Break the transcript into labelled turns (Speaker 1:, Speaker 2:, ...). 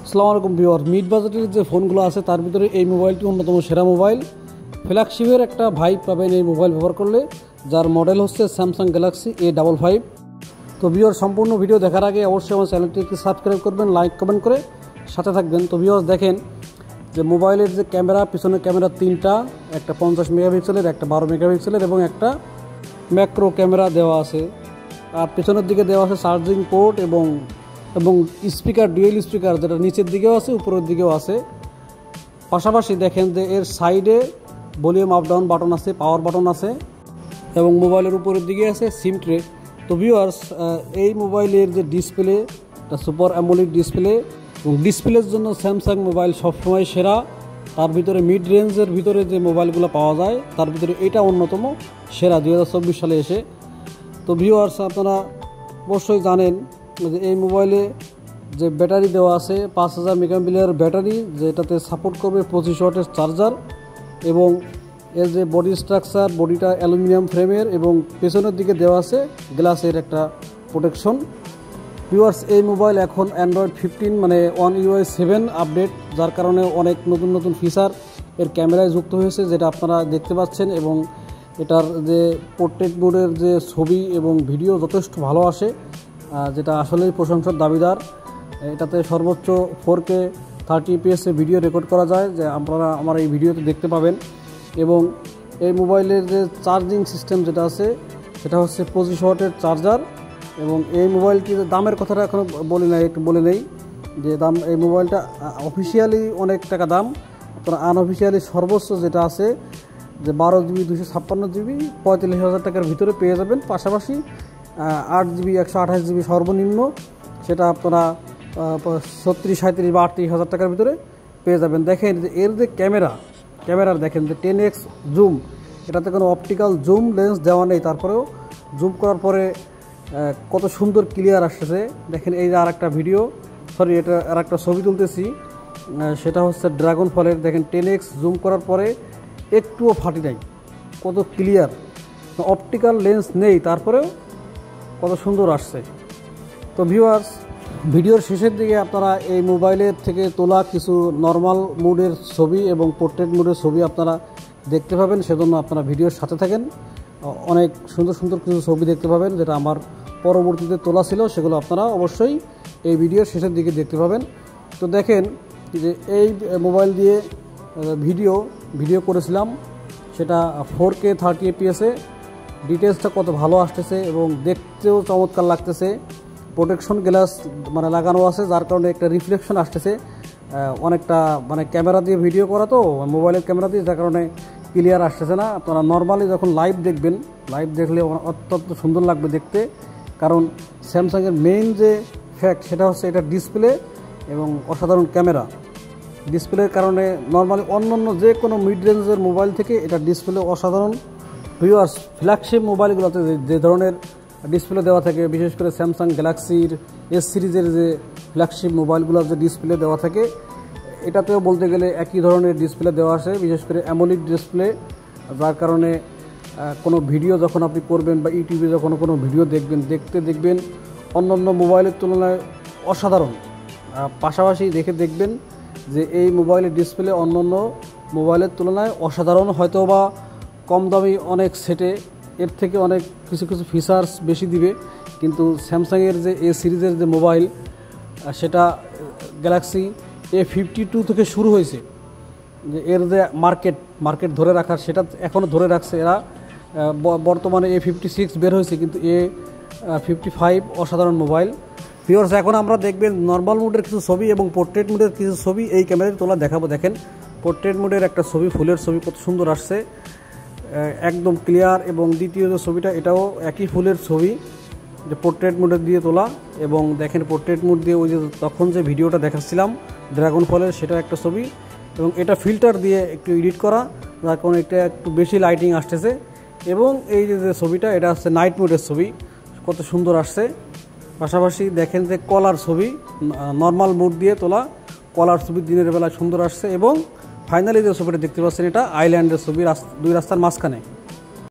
Speaker 1: আসসালামু আলাইকুম viewer, mid বাজেটের যে ফোনগুলো আছে তার ভিতরে এই মোবাইলটি অন্যতম সেরা মোবাইল। ফ্ল্যাগশিপের একটা ভাইব পাবেন এই মোবাইল ব্যবহার করলে, যার মডেল হচ্ছে স্যামসাং গ্যালাক্সি A55। তো ভিউয়ার, সম্পূর্ণ ভিডিও দেখার আগে অবশ্যই আমার চ্যানেলটিকে সাবস্ক্রাইব করবেন, লাইক কমেন্ট করে সাথে থাকবেন। তো ভিউয়ার দেখেন যে মোবাইলের যে ক্যামেরা, পিছনের ক্যামেরা তিনটা, একটা 50 মেগাপিক্সেলের, একটা 12 মেগাপিক্সেলের এবং একটা ম্যাক্রো ক্যামেরা দেওয়া আছে। আর পিছনের দিকে দেওয়া আছে চার্জিং পোর্ট এবং স্পিকার, ডুয়েল স্পিকার, যেটা নিচের দিকেও আছে উপরের দিকেও আছে। পাশাপাশি দেখেন যে এর সাইডে ভলিউম আপ ডাউন বাটন আছে, পাওয়ার বাটন আছে এবং মোবাইলের উপরের দিকে আছে সিম ট্রে। তো ভিউয়ার্স, এই মোবাইলের যে ডিসপ্লে, সুপার অ্যামোলেড ডিসপ্লে, এবং ডিসপ্লের জন্য স্যামসাং মোবাইল সবসময় সেরা। তার ভিতরে মিড রেঞ্জের ভিতরে যে মোবাইলগুলো পাওয়া যায় তার ভিতরে এটা অন্যতম সেরা 2024 সালে এসে। তো ভিউয়ার্স, আপনারা অবশ্যই জানেন যে এই মোবাইলে যে ব্যাটারি দেওয়া আছে 5000 মেগাঅ্যাম্পিয়ার ব্যাটারি, যেটাতে সাপোর্ট করবে 25 ওয়াটের চার্জার, এবং এর যে বডি স্ট্রাকচার, বডিটা অ্যালুমিনিয়াম ফ্রেমের এবং পেছনের দিকে দেওয়া আছে গ্লাসের একটা প্রোটেকশন। ভিউয়ার্স, এই মোবাইল এখন অ্যান্ড্রয়েড 15 মানে One UI 7 আপডেট, যার কারণে অনেক নতুন নতুন ফিচার এর ক্যামেরায় যুক্ত হয়েছে, যেটা আপনারা দেখতে পাচ্ছেন। এবং এটার যে পোর্ট্রেট মোডের যে ছবি এবং ভিডিও যথেষ্ট ভালো আসে, যেটা আসলেই প্রশংসার দাবিদার। এটাতে সর্বোচ্চ 4K 30 fps ভিডিও রেকর্ড করা যায়, যে আপনারা আমার এই ভিডিওতে দেখতে পাবেন। এবং এই মোবাইলের যে চার্জিং সিস্টেম যেটা আছে সেটা হচ্ছে 25 ওয়াটের চার্জার। এবং এই মোবাইলটির দামের কথাটা এখনও একটু বলে নেই যে দাম। এই মোবাইলটা অফিসিয়ালি অনেক টাকা দাম, আপনারা আনঅফিসিয়ালি সর্বোচ্চ যেটা আছে যে 12GB 256GB 45,000 টাকার ভিতরে পেয়ে যাবেন। পাশাপাশি 8GB 128GB সর্বনিম্ন, সেটা আপনারা 36, 37 বা 38,000 টাকার ভিতরে পেয়ে যাবেন। দেখেন যে এর যে ক্যামেরার দেখেন যে 10x জুম, এটাতে কোনো অপটিক্যাল জুম লেন্স দেওয়া নেই, তারপরেও জুম করার পরে কত সুন্দর ক্লিয়ার আসতেছে। দেখেন এই যে আরেকটা এটা আরেকটা ছবি তুলতেছি, সেটা হচ্ছে ড্রাগন ফলের। দেখেন 10x জুম করার পরে একটুও ফাটি নাই, কত ক্লিয়ার। অপটিক্যাল লেন্স নেই, তারপরেও কত সুন্দর আসছে। তো ভিউয়ার্স, ভিডিওর শেষের দিকে আপনারা এই মোবাইলের থেকে তোলা কিছু নর্মাল মুডের ছবি এবং পোর্ট্রেট মুডের ছবি আপনারা দেখতে পাবেন, সেজন্য আপনারা ভিডিওর সাথে থাকেন। অনেক সুন্দর সুন্দর কিছু ছবি দেখতে পাবেন, যেটা আমার পরবর্তীতে তোলা ছিল, সেগুলো আপনারা অবশ্যই এই ভিডিওর শেষের দিকে দেখতে পাবেন। তো দেখেন যে এই মোবাইল দিয়ে ভিডিও করেছিলাম, সেটা 4K 30 fps, ডিটেলসটা কত ভালো আসতেছে এবং দেখতেও চমৎকার লাগতেছে। প্রোটেকশন গ্লাস মানে লাগানো আছে, যার কারণে একটা রিফ্লেকশন আসতেছে অনেকটা, মানে ক্যামেরা দিয়ে ভিডিও করা তো মোবাইলের ক্যামেরা দিয়ে, যার কারণে ক্লিয়ার আসতেছে না। আপনারা নর্মালি যখন লাইভ দেখবেন, লাইভ দেখলে অত্যন্ত সুন্দর লাগবে দেখতে। কারণ স্যামসাংয়ের মেইন যে ফ্যাক্ট সেটা হচ্ছে এটা ডিসপ্লে এবং অসাধারণ ক্যামেরা। ডিসপ্লের কারণে নর্মালি অন্য যে কোনো মিড রেঞ্জের মোবাইল থেকে এটা ডিসপ্লে অসাধারণ। ভিউয়ার্স, ফ্ল্যাগশিপ মোবাইলগুলোতে যে ধরনের ডিসপ্লে দেওয়া থাকে, বিশেষ করে স্যামসাং গ্যালাক্সির S সিরিজের যে ফ্ল্যাগশিপ মোবাইলগুলোর যে ডিসপ্লে দেওয়া থাকে, এটাতেও বলতে গেলে একই ধরনের ডিসপ্লে দেওয়া আছে, বিশেষ করে অ্যামোলেড ডিসপ্লে, যার কারণে কোনো ভিডিও যখন আপনি করবেন বা ইউটিউবে যখন কোনো ভিডিও দেখবেন অন্য মোবাইলের তুলনায় অসাধারণ। পাশাপাশি দেখবেন যে এই মোবাইলের ডিসপ্লে অন্য মোবাইলের তুলনায় অসাধারণ। হয়তো বা কম দামি অনেক সেটে এর থেকে অনেক কিছু ফিচার্স বেশি দিবে, কিন্তু স্যামসাংয়ের যে A সিরিজের যে মোবাইল, সেটা গ্যালাক্সি A52 থেকে শুরু হয়েছে, যে এর যে মার্কেট ধরে রাখার, সেটা এখনও ধরে রাখছে এরা। বর্তমানে A56 বের হয়েছে, কিন্তু A55 অসাধারণ মোবাইল। ভিউয়ার্স, এখন আমরা দেখবেন নর্মাল মোডের কিছু ছবি এবং পোর্ট্রেট মোডের কিছু ছবি এই ক্যামেরায় তোলা দেখাবো। দেখেন পোর্ট্রেট মোডের একটা ছবি, ফুলের ছবি কত সুন্দর আসছে, একদম ক্লিয়ার। এবং দ্বিতীয় যে ছবিটা, এটাও একই ফুলের ছবি, যে পোর্ট্রেট মোডে দিয়ে তোলা। এবং দেখেন পোর্ট্রেট মোড দিয়ে ওই যে তখন যে ভিডিওটা দেখাচ্ছিলাম ড্রাগন ফলের, সেটা একটা ছবি। এবং এটা ফিল্টার দিয়ে একটু এডিট করা, যার কারণে এটা একটু বেশি লাইটিং আসতেছে। এবং এই যে ছবিটা, এটা হচ্ছে নাইট মোডের ছবি, কত সুন্দর আসছে। পাশাপাশি দেখেন যে কলার ছবি, নর্মাল মোড দিয়ে তোলা কলার ছবি দিনের বেলা সুন্দর আসছে। এবং ফাইনালি যে ছবিটা দেখতে পাচ্ছেন, এটা আইল্যান্ডের ছবি, দুই রাস্তার মাঝখানে।